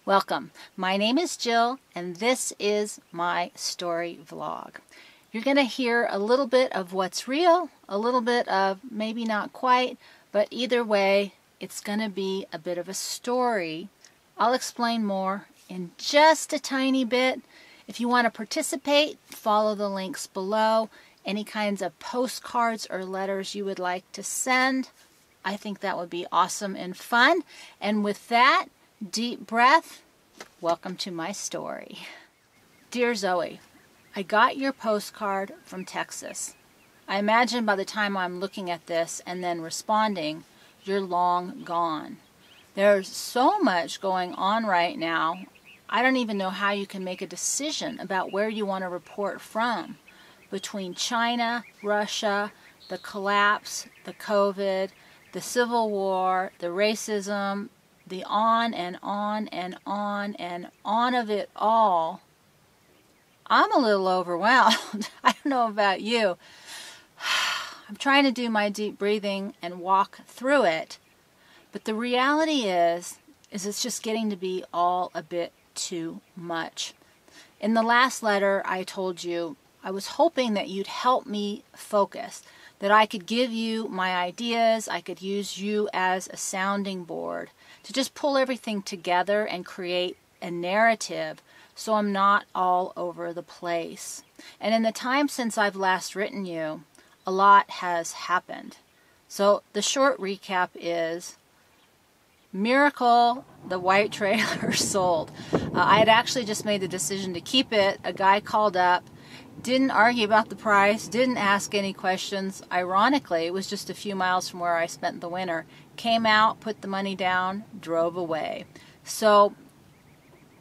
Welcome. My name is Jill, and this is my story vlog. You're going to hear a little bit of what's real, a little bit of maybe not quite, but either way, it's going to be a bit of a story. I'll explain more in just a tiny bit. If you want to participate, follow the links below. Any kinds of postcards or letters you would like to send, I think that would be awesome and fun. And with that, deep breath. Welcome to my story. Dear Zoe, I got your postcard from Texas. I imagine by the time I'm looking at this and then responding, you're long gone. There's so much going on right now, I don't even know how you can make a decision about where you want to report from. Between China, Russia, the collapse, the COVID, the Civil War, the racism, the on and on and on and on of it all, I'm a little overwhelmed. I don't know about you. I'm trying to do my deep breathing and walk through it, but the reality is it's just getting to be all a bit too much. In the last letter, I told you I was hoping that you'd help me focus, that I could give you my ideas, I could use you as a sounding board to just pull everything together and create a narrative so I'm not all over the place. And in the time since I've last written you, a lot has happened. So the short recap is, miracle, the white trailer sold. I had actually just made the decision to keep it. A guy called up, didn't argue about the price, didn't ask any questions. Ironically, it was just a few miles from where I spent the winter. Came out, put the money down, drove away. So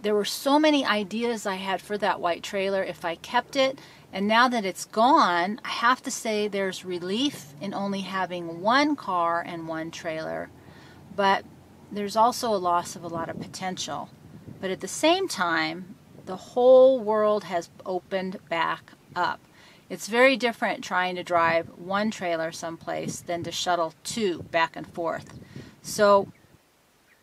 there were so many ideas I had for that white trailer if I kept it. And now that it's gone, I have to say there's relief in only having one car and one trailer. But there's also a loss of a lot of potential. But at the same time, the whole world has opened back up. It's very different trying to drive one trailer someplace than to shuttle two back and forth. So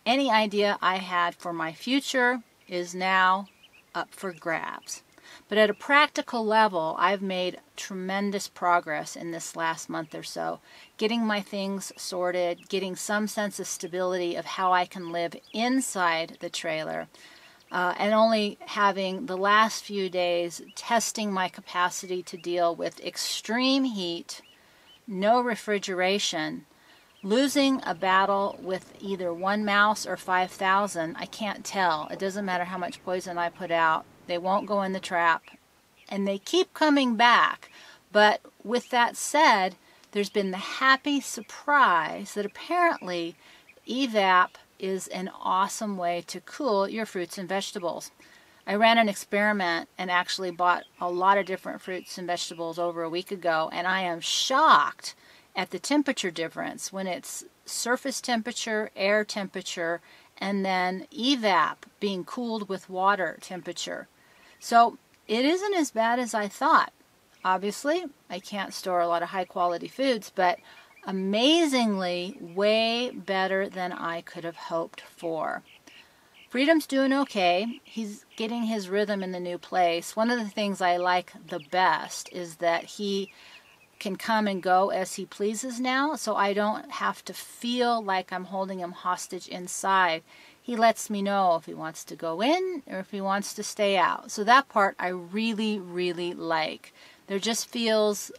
any idea I had for my future is now up for grabs. But at a practical level, I've made tremendous progress in this last month or so, getting my things sorted, getting some sense of stability of how I can live inside the trailer, and only having the last few days testing my capacity to deal with extreme heat, no refrigeration, losing a battle with either one mouse or 5,000, I can't tell. It doesn't matter how much poison I put out. They won't go in the trap. And they keep coming back. But with that said, there's been the happy surprise that apparently EVAP is an awesome way to cool your fruits and vegetables. I ran an experiment and actually bought a lot of different fruits and vegetables over a week ago, and I am shocked at the temperature difference when it's surface temperature, air temperature, and then EVAP being cooled with water temperature. So it isn't as bad as I thought. Obviously, I can't store a lot of high quality foods, but amazingly way better than I could have hoped for. Freedom's doing okay. He's getting his rhythm in the new place. One of the things I like the best is that he can come and go as he pleases now, so I don't have to feel like I'm holding him hostage inside. He lets me know if he wants to go in or if he wants to stay out. So that part I really, really like. There just feels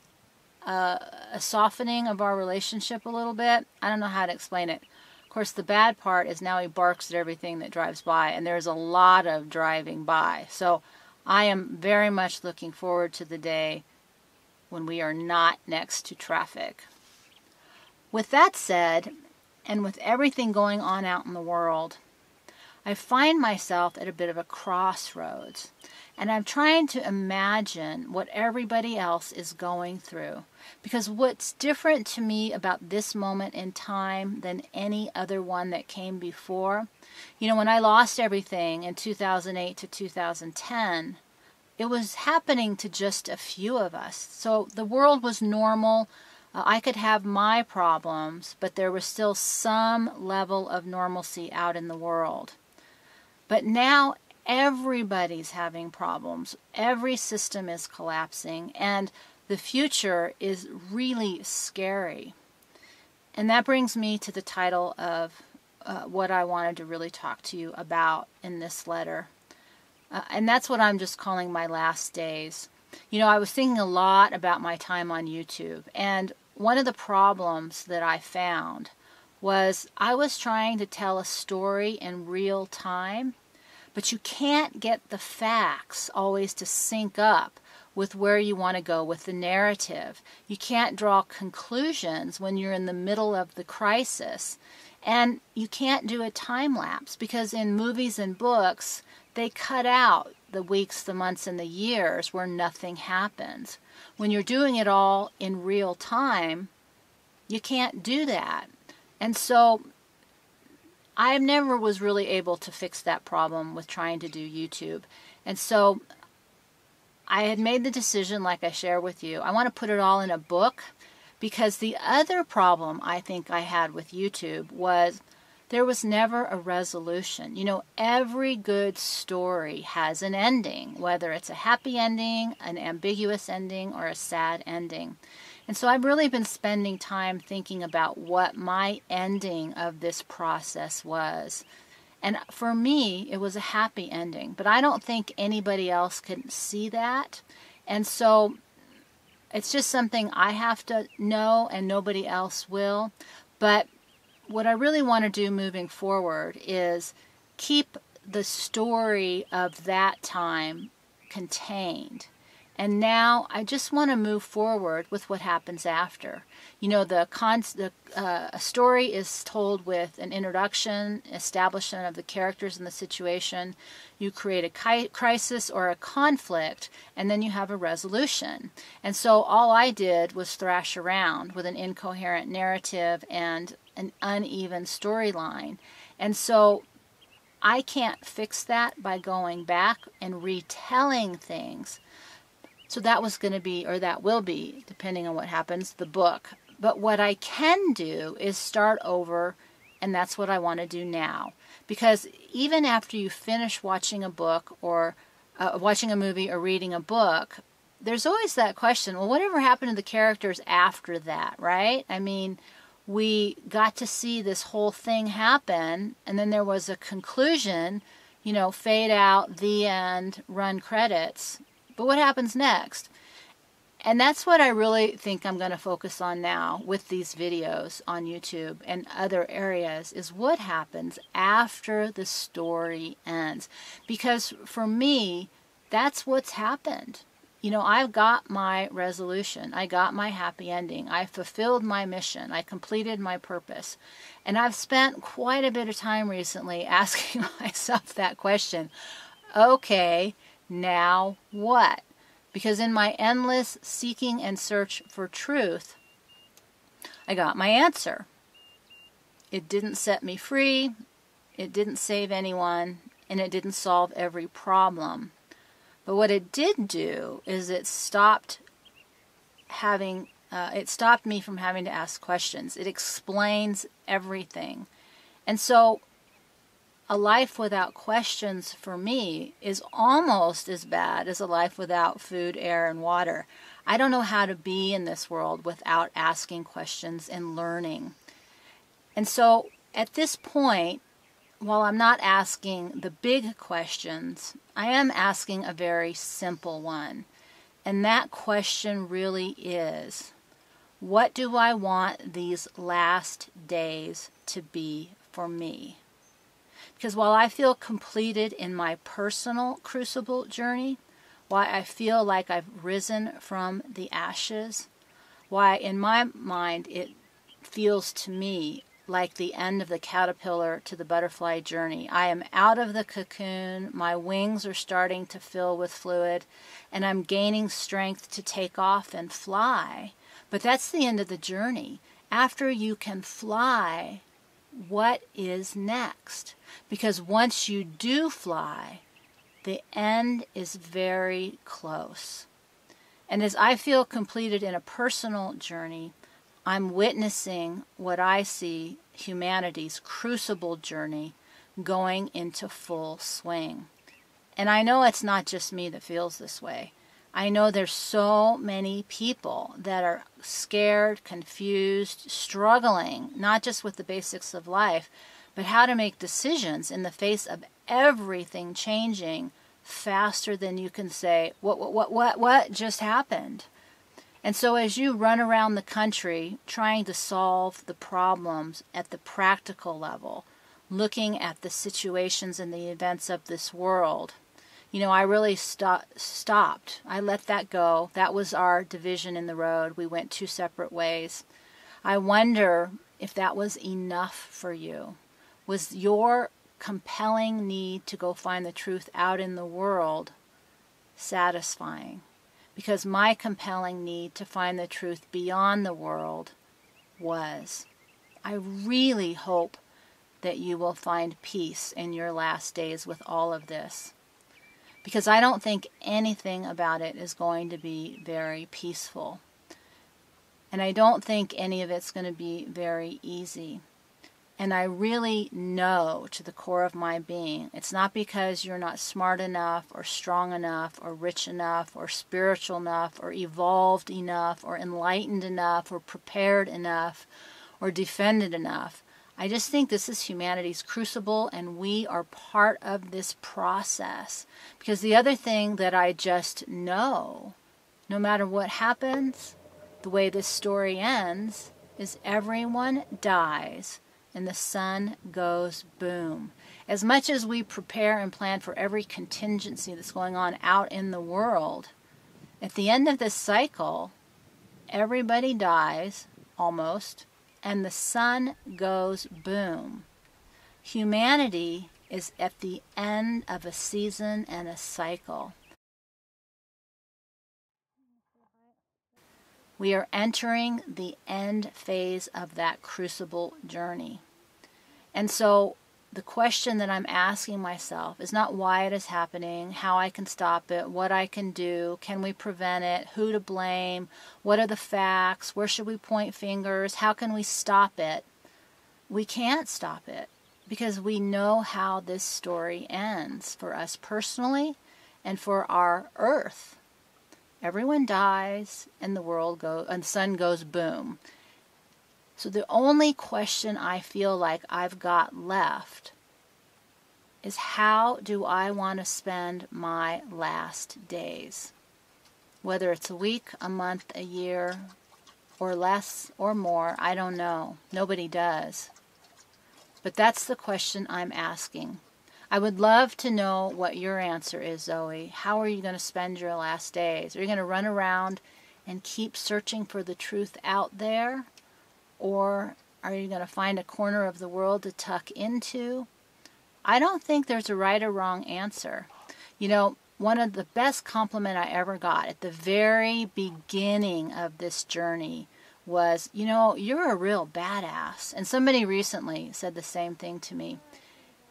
a softening of our relationship a little bit. I don't know how to explain it. Of course, the bad part is now he barks at everything that drives by, and there's a lot of driving by. So I am very much looking forward to the day when we are not next to traffic. With that said, and with everything going on out in the world, I find myself at a bit of a crossroads, and I'm trying to imagine what everybody else is going through. Because what's different to me about this moment in time than any other one that came before, when I lost everything in 2008 to 2010, it was happening to just a few of us. So the world was normal. I could have my problems, but there was still some level of normalcy out in the world. But now everybody's having problems. Every system is collapsing, and the future is really scary. And that brings me to the title of what I wanted to really talk to you about in this letter. And that's what I'm just calling my last days. You know, I was thinking a lot about my time on YouTube, and one of the problems that I found was I was trying to tell a story in real time, but you can't get the facts always to sync up with where you want to go with the narrative. You can't draw conclusions when you're in the middle of the crisis. And you can't do a time lapse, because in movies and books, they cut out the weeks, the months, and the years where nothing happens. When you're doing it all in real time, you can't do that. And so I never was really able to fix that problem with trying to do YouTube. And so I had made the decision, like I share with you, I want to put it all in a book, because the other problem I think I had with YouTube was there was never a resolution. You know, every good story has an ending, whether it's a happy ending, an ambiguous ending, or a sad ending. And so I've really been spending time thinking about what my ending of this process was. And for me, it was a happy ending. But I don't think anybody else can see that. And so it's just something I have to know, and nobody else will. But what I really want to do moving forward is keep the story of that time contained. And now I just want to move forward with what happens after. You know, a story is told with an introduction, establishment of the characters and the situation. You create a crisis or a conflict, and then you have a resolution. And so all I did was thrash around with an incoherent narrative and an uneven storyline. And so I can't fix that by going back and retelling things. So that was going to be, or that will be, depending on what happens, the book. But what I can do is start over, and that's what I want to do now. Because even after you finish watching a book, or watching a movie, or reading a book, there's always that question, well, whatever happened to the characters after that, right? I mean, we got to see this whole thing happen, and then there was a conclusion, you know, fade out, the end, run credits. But what happens next? And that's what I really think I'm going to focus on now with these videos on YouTube and other areas, is what happens after the story ends. Because for me, that's what's happened. You know, I've got my resolution. I got my happy ending. I fulfilled my mission. I completed my purpose. And I've spent quite a bit of time recently asking myself that question. Okay, now what? Because in my endless seeking and search for truth, I got my answer. It didn't set me free, it didn't save anyone, and it didn't solve every problem. But what it did do is it stopped me from having to ask questions. It explains everything. And so a life without questions for me is almost as bad as a life without food, air, and water. I don't know how to be in this world without asking questions and learning. And so at this point, while I'm not asking the big questions, I am asking a very simple one. And that question really is, what do I want these last days to be for me? Because while I feel completed in my personal crucible journey, while I feel like I've risen from the ashes, why in my mind it feels to me like the end of the caterpillar to the butterfly journey. I am out of the cocoon, my wings are starting to fill with fluid, and I'm gaining strength to take off and fly. But that's the end of the journey. After you can fly, what is next? Because once you do fly, the end is very close. And as I feel completed in a personal journey, I'm witnessing what I see humanity's crucible journey going into full swing. And I know it's not just me that feels this way. I know there's so many people that are scared, confused, struggling, not just with the basics of life, but how to make decisions in the face of everything changing faster than you can say, what just happened? And so as you run around the country trying to solve the problems at the practical level, looking at the situations and the events of this world, I really stopped. I let that go. That was our division in the road. We went two separate ways. I wonder if that was enough for you. Was your compelling need to go find the truth out in the world satisfying? Because my compelling need to find the truth beyond the world was. I really hope that you will find peace in your last days with all of this. Because I don't think anything about it is going to be very peaceful. And I don't think any of it's going to be very easy. And I really know to the core of my being, it's not because you're not smart enough or strong enough or rich enough or spiritual enough or evolved enough or enlightened enough or prepared enough or defended enough. I just think this is humanity's crucible, and we are part of this process. Because the other thing that I just know, no matter what happens, the way this story ends, is everyone dies and the sun goes boom. As much as we prepare and plan for every contingency that's going on out in the world, at the end of this cycle, everybody dies, almost, and the sun goes boom. Humanity is at the end of a season and a cycle. We are entering the end phase of that crucible journey. And so the question that I'm asking myself is not why it is happening, how I can stop it, what I can do, can we prevent it, who to blame, what are the facts, where should we point fingers, how can we stop it? We can't stop it because we know how this story ends for us personally and for our earth. Everyone dies and the sun goes boom. So the only question I feel like I've got left is, how do I want to spend my last days? Whether it's a week, a month, a year, or less or more, I don't know. Nobody does. But that's the question I'm asking. I would love to know what your answer is, Zoe. How are you going to spend your last days? Are you going to run around and keep searching for the truth out there? Or are you going to find a corner of the world to tuck into? I don't think there's a right or wrong answer. One of the best compliment I ever got at the very beginning of this journey was, you're a real badass. And somebody recently said the same thing to me.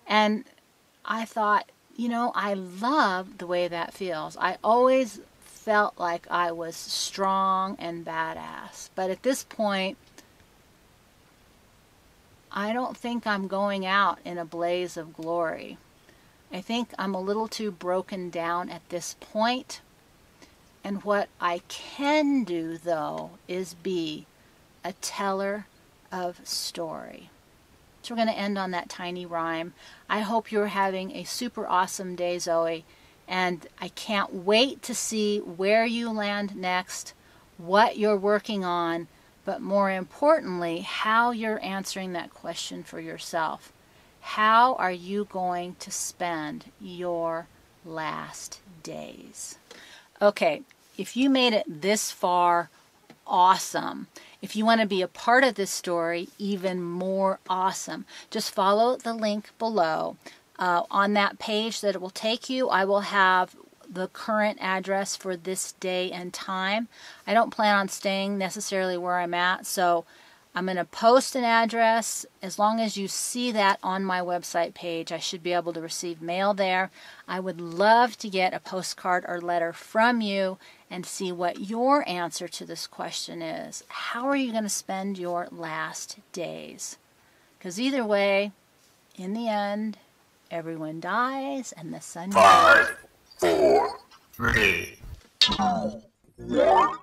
And I thought, I love the way that feels. I always felt like I was strong and badass. But at this point, I don't think I'm going out in a blaze of glory. I think I'm a little too broken down at this point. And what I can do, though, is be a teller of story. So we're going to end on that tiny rhyme. I hope you're having a super awesome day, Zoe. And I can't wait to see where you land next, what you're working on, but more importantly, how you're answering that question for yourself. How are you going to spend your last days? Okay, if you made it this far, awesome. If you want to be a part of this story, even more awesome. Just follow the link below. On that page that it will take you, I will have the current address for this day and time. I don't plan on staying necessarily where I'm at, so I'm going to post an address. As long as you see that on my website page, I should be able to receive mail there. I would love to get a postcard or letter from you and see what your answer to this question is. How are you going to spend your last days? Because either way, in the end, Everyone dies, and the sun goes. 5, 4, 3, 2, 1.